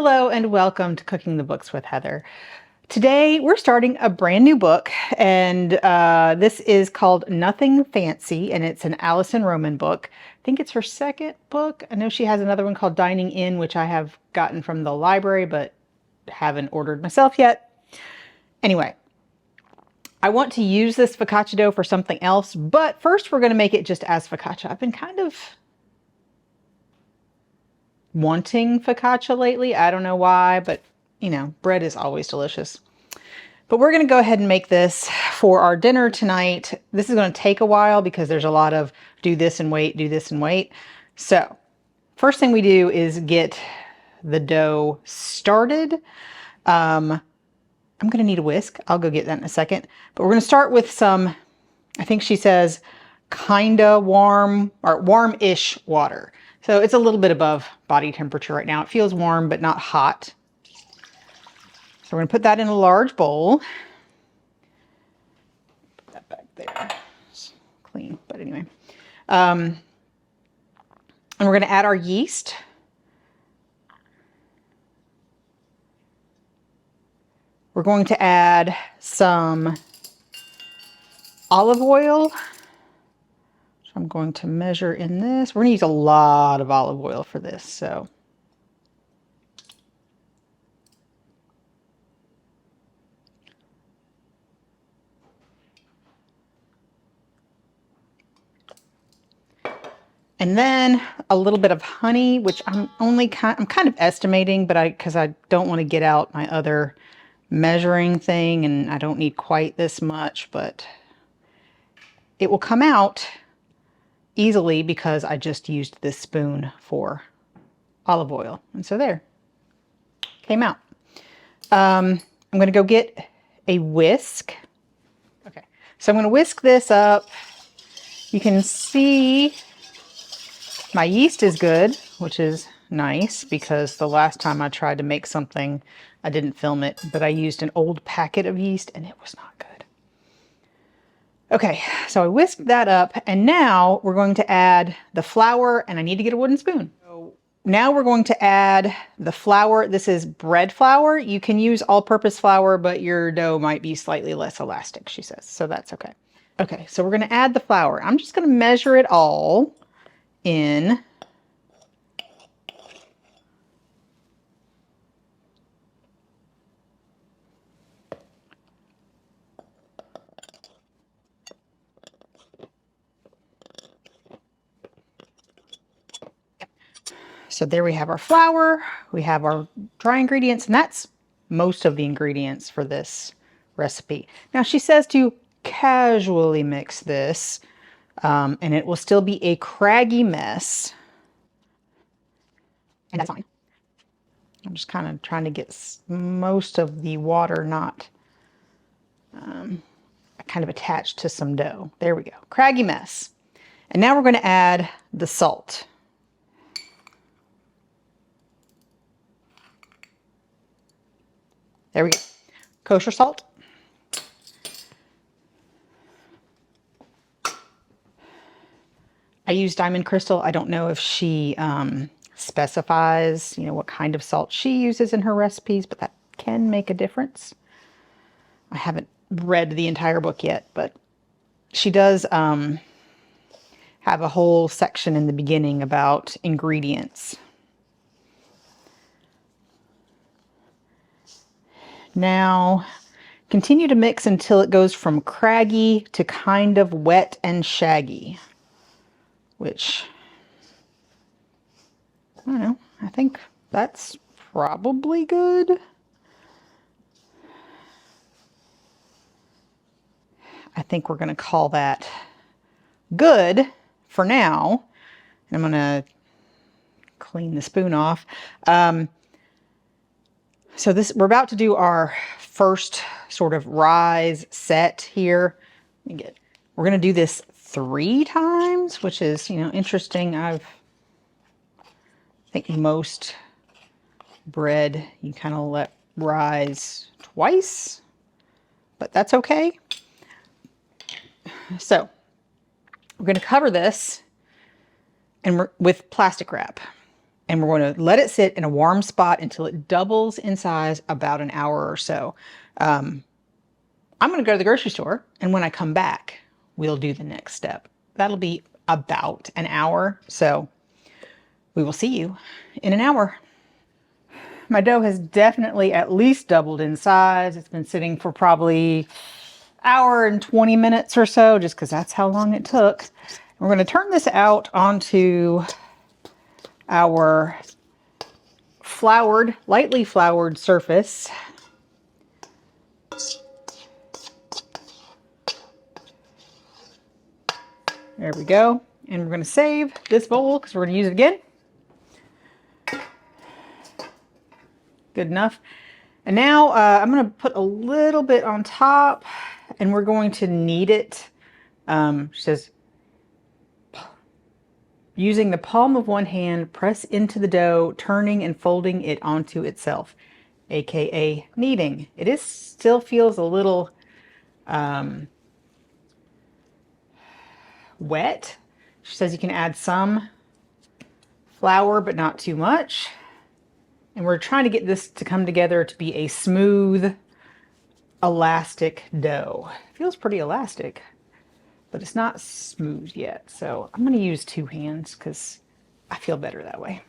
Hello and welcome to Cooking the Books with Heather. Today we're starting a brand new book, and this is called Nothing Fancy, and it's an Alison Roman book. I think it's her second book. I know she has another one called Dining In, which I have gotten from the library but haven't ordered myself yet. Anyway, I want to use this focaccia dough for something else, but first we're going to make it just as focaccia. I've been kind of wanting focaccia lately. I don't know why, but you know, bread is always delicious. But we're going to go ahead and make this for our dinner tonight. This is going to take a while because there's a lot of do this and wait, do this and wait. So first thing we do is get the dough started. I'm going to need a whisk. I'll go get that in a second. But we're going to start with some, I think she says, kinda warm or warm-ish water. So it's a little bit above body temperature right now. It feels warm, but not hot. So we're going to put that in a large bowl. Put that back there. It's clean, but anyway. And we're going to add our yeast. We're going to add some olive oil. So I'm going to measure in this. We're going to use a lot of olive oil for this, so. And then a little bit of honey, which I'm kind of estimating, but because I don't want to get out my other measuring thing, and I don't need quite this much, but it will come out easily because I just used this spoon for olive oil. And so there, came out. I'm going to go get a whisk. Okay, so I'm going to whisk this up. You can see my yeast is good, which is nice because the last time I tried to make something, I didn't film it, but I used an old packet of yeast and it was not good. Okay, so I whisked that up, and now we're going to add the flour, and I need to get a wooden spoon. So now we're going to add the flour. This is bread flour. You can use all-purpose flour, but your dough might be slightly less elastic, she says, so that's okay. Okay, so we're going to add the flour. I'm just going to measure it all in. So there we have our flour, we have our dry ingredients, and that's most of the ingredients for this recipe. Now she says to casually mix this, and it will still be a craggy mess. And that's fine. I'm just kind of trying to get most of the water not kind of attached to some dough. There we go. Craggy mess. And now we're going to add the salt. There we go. Kosher salt. I use Diamond Crystal. I don't know if she specifies, you know, what kind of salt she uses in her recipes, but that can make a difference. I haven't read the entire book yet, but she does have a whole section in the beginning about ingredients. Now, continue to mix until it goes from craggy to kind of wet and shaggy, which, I don't know, I think that's probably good. I think we're going to call that good for now. And I'm going to clean the spoon off. So we're about to do our first sort of rise set here. We're going to do this 3 times, which is, you know, interesting. I think most bread you kind of let rise twice, but that's okay. So we're going to cover this with plastic wrap. And we're going to let it sit in a warm spot until it doubles in size, about an hour or so. I'm going to go to the grocery store, and when I come back, we'll do the next step. That'll be about an hour, so we will see you in an hour. My dough has definitely at least doubled in size. It's been sitting for probably hour and 20 minutes or so, just because that's how long it took. We're going to turn this out onto our lightly floured surface. There we go. And we're going to save this bowl because we're going to use it again. Good enough. And now I'm going to put a little bit on top, and we're going to knead it. She says, using the palm of one hand, press into the dough, turning and folding it onto itself, aka kneading. It still feels a little wet. She says you can add some flour, but not too much. And we're trying to get this to come together to be a smooth, elastic dough. It feels pretty elastic, but it's not smooth yet. So I'm going to use 2 hands because I feel better that way.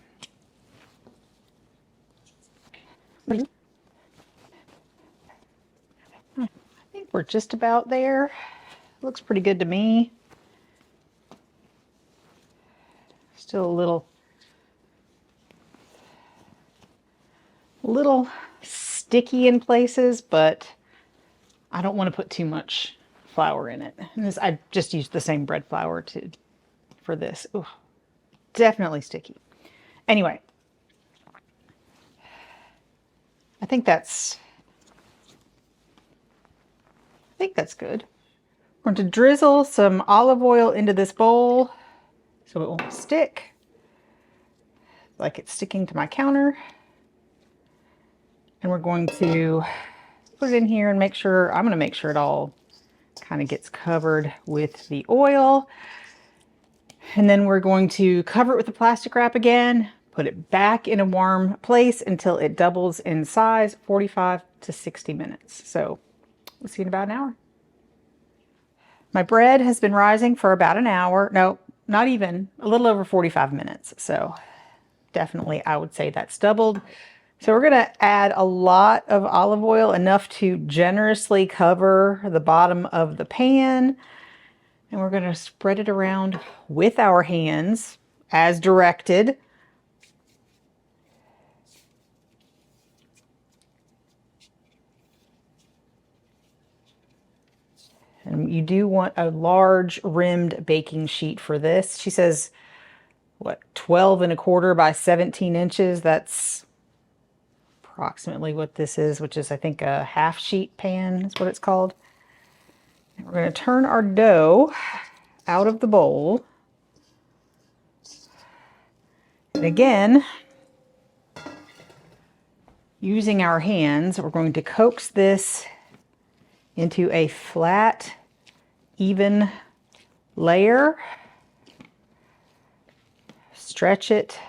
I think we're just about there. Looks pretty good to me. Still a little sticky in places, but I don't want to put too much flour in it. And I just used the same bread flour for this. Ooh, definitely sticky. Anyway, I think that's good. We're going to drizzle some olive oil into this bowl so it won't stick like it's sticking to my counter. And we're going to put it in here and I'm going to make sure it all kind of gets covered with the oil. And then we're going to cover it with the plastic wrap again, put it back in a warm place until it doubles in size, 45 to 60 minutes. So we'll see you in about an hour. My bread has been rising for about an hour. No, not even, a little over 45 minutes. So definitely I would say that's doubled. So we're going to add a lot of olive oil, enough to generously cover the bottom of the pan. And we're going to spread it around with our hands as directed. And you do want a large rimmed baking sheet for this. She says, what, 12 1/4 by 17 inches? That's approximately what this is, which is, I think, a half sheet pan is what it's called. And we're going to turn our dough out of the bowl. And again, using our hands, we're going to coax this into a flat, even layer. Stretch it.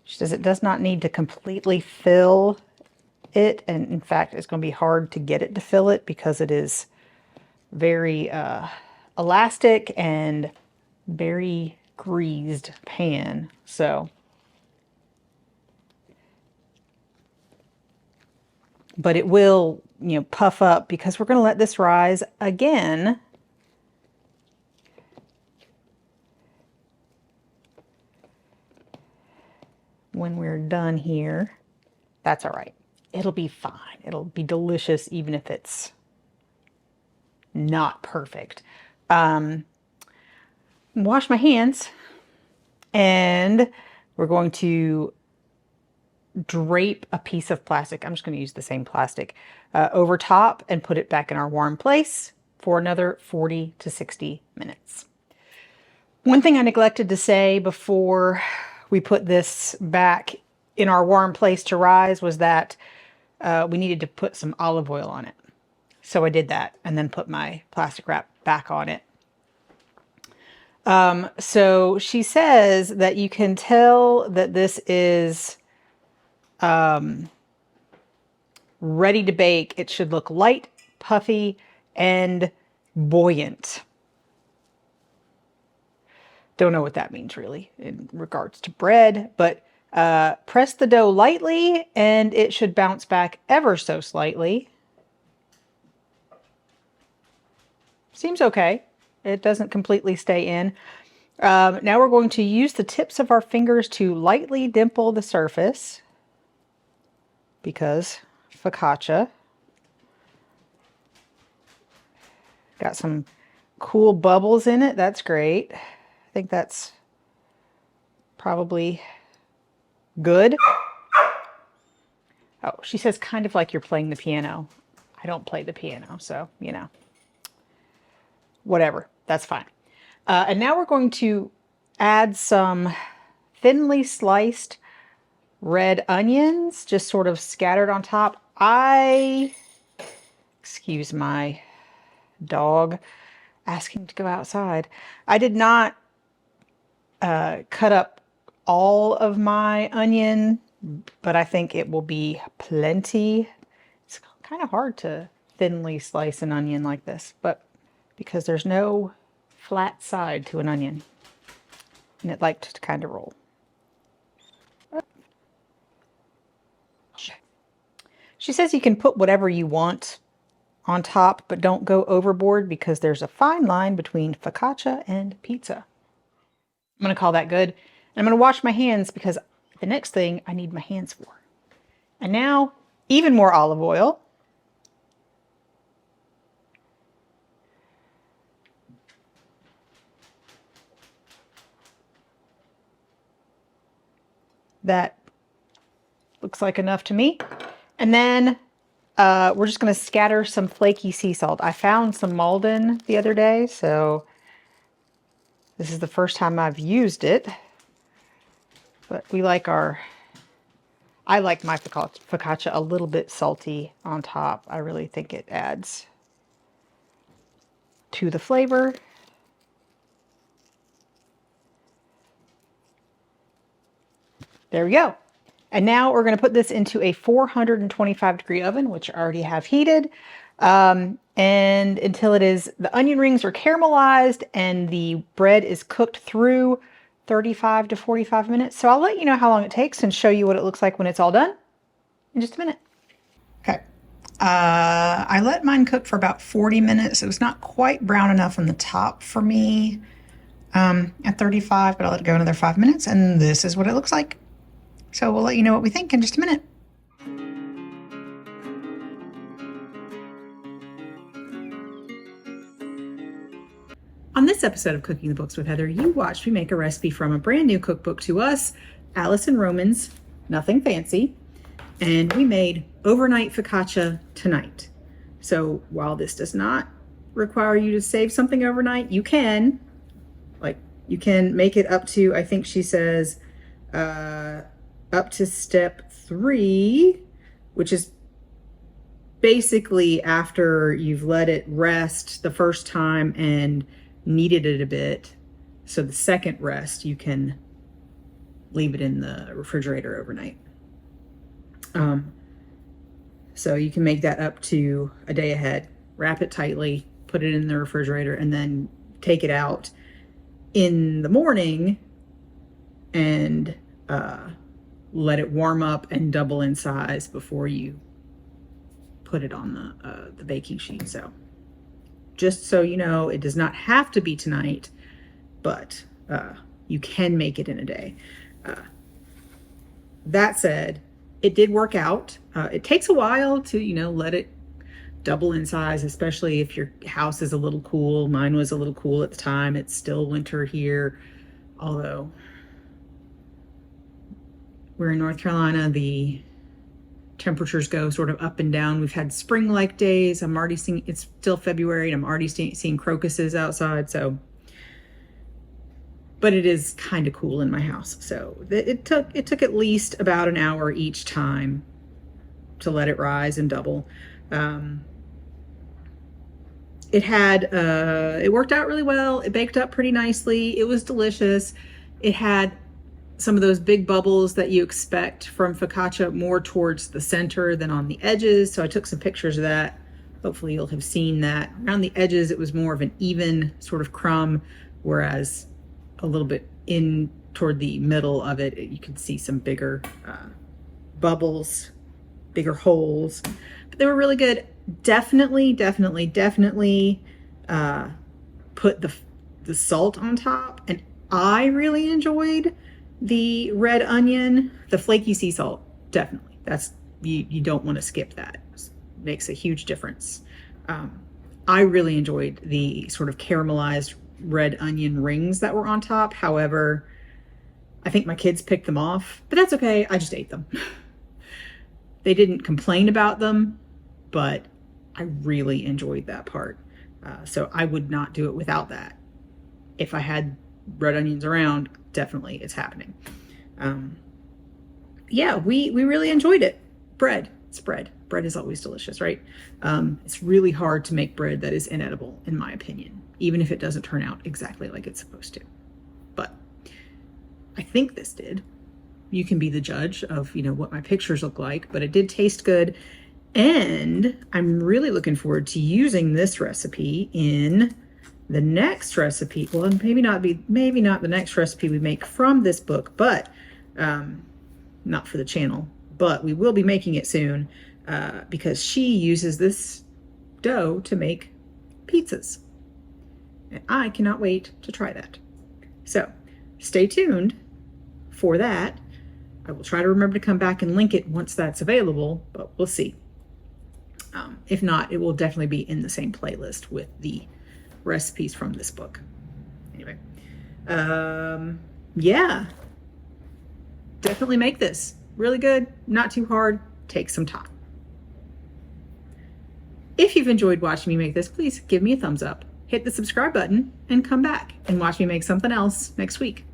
She says it does not need to completely fill it, and in fact it's going to be hard to get it to fill it because it is very elastic and very greased pan. So, but it will, puff up because we're going to let this rise again. When we're done here, that's all right. It'll be fine. It'll be delicious even if it's not perfect. Wash my hands, and we're going to drape a piece of plastic. I'm just going to use the same plastic over top and put it back in our warm place for another 40 to 60 minutes. One thing I neglected to say before we put this back in our warm place to rise was that we needed to put some olive oil on it. So I did that and then put my plastic wrap back on it. So she says that you can tell that this is ready to bake. It should look light, puffy, and buoyant. Don't know what that means really in regards to bread, but press the dough lightly and it should bounce back ever so slightly. Seems okay. It doesn't completely stay in. Now we're going to use the tips of our fingers to lightly dimple the surface because focaccia. Got some cool bubbles in it. That's great. I think that's probably good. Oh, she says kind of like you're playing the piano. I don't play the piano, so, you know, whatever. That's fine. And now we're going to add some thinly sliced red onions, just sort of scattered on top. Excuse my dog asking to go outside. I did not cut up all of my onion, but I think it will be plenty. It's kind of hard to thinly slice an onion like this, but because there's no flat side to an onion and it likes to kind of roll. She says you can put whatever you want on top, but don't go overboard because there's a fine line between focaccia and pizza. I'm going to call that good. And I'm going to wash my hands because the next thing I need my hands for. And now, even more olive oil. That looks like enough to me. And then we're just going to scatter some flaky sea salt. I found some Malden the other day, so this is the first time I've used it. But we like I like my focaccia a little bit salty on top. I really think it adds to the flavor. There we go. And now we're going to put this into a 425-degree oven, which I already have heated. And until the onion rings are caramelized and the bread is cooked through 35 to 45 minutes. So I'll let you know how long it takes and show you what it looks like when it's all done in just a minute. Okay. I let mine cook for about 40 minutes. It was not quite brown enough on the top for me at 35, but I'll let it go another 5 minutes. And this is what it looks like. So we'll let you know what we think in just a minute. On this episode of Cooking the Books with Heather, you watched me make a recipe from a brand new cookbook to us, Alice and Roman's Nothing Fancy, and we made overnight focaccia tonight. So while this does not require you to save something overnight, you can make it up to, I think she says, up to step 3, which is basically after you've let it rest the first time and kneaded it a bit. So the second rest, you can leave it in the refrigerator overnight. So you can make that up to a day ahead, wrap it tightly, put it in the refrigerator, and then take it out in the morning and let it warm up and double in size before you put it on the baking sheet. So just so you know, it does not have to be tonight, but you can make it in a day. That said, it did work out. It takes a while to, let it double in size, especially if your house is a little cool. Mine was a little cool at the time. It's still winter here, although we're in North Carolina, the temperatures go sort of up and down. We've had spring-like days. I'm already seeing, it's still February, and I'm already seeing crocuses outside. So but it is kind of cool in my house. So it took at least about an hour each time to let it rise and double. It worked out really well. It baked up pretty nicely. It was delicious. It had some of those big bubbles that you expect from focaccia more towards the center than on the edges. So I took some pictures of that. Hopefully you'll have seen that. Around the edges, it was more of an even sort of crumb, whereas a little bit in toward the middle of it, you can see some bigger bubbles, bigger holes. But they were really good. Definitely put the salt on top. And I really enjoyed the red onion, the flaky sea salt. Definitely. That's, you don't want to skip that. It makes a huge difference. I really enjoyed the sort of caramelized red onion rings that were on top. However, I think my kids picked them off, but that's okay. I just ate them. They didn't complain about them, but I really enjoyed that part. So I would not do it without that. If I had red onions around, definitely it's happening. Yeah, we really enjoyed it. Bread, it's bread. Bread is always delicious, right? It's really hard to make bread that is inedible, in my opinion, even if it doesn't turn out exactly like it's supposed to. But I think this did. You can be the judge of, what my pictures look like, but it did taste good. And I'm really looking forward to using this recipe in the next recipe. Well, maybe not the next recipe we make from this book, but not for the channel, but we will be making it soon because she uses this dough to make pizzas. And I cannot wait to try that. So stay tuned for that. I will try to remember to come back and link it once that's available, but we'll see. If not, it will definitely be in the same playlist with the recipes from this book. Anyway, yeah, definitely make this. Really good, not too hard, take some time. If you've enjoyed watching me make this, please give me a thumbs up, hit the subscribe button, and come back and watch me make something else next week.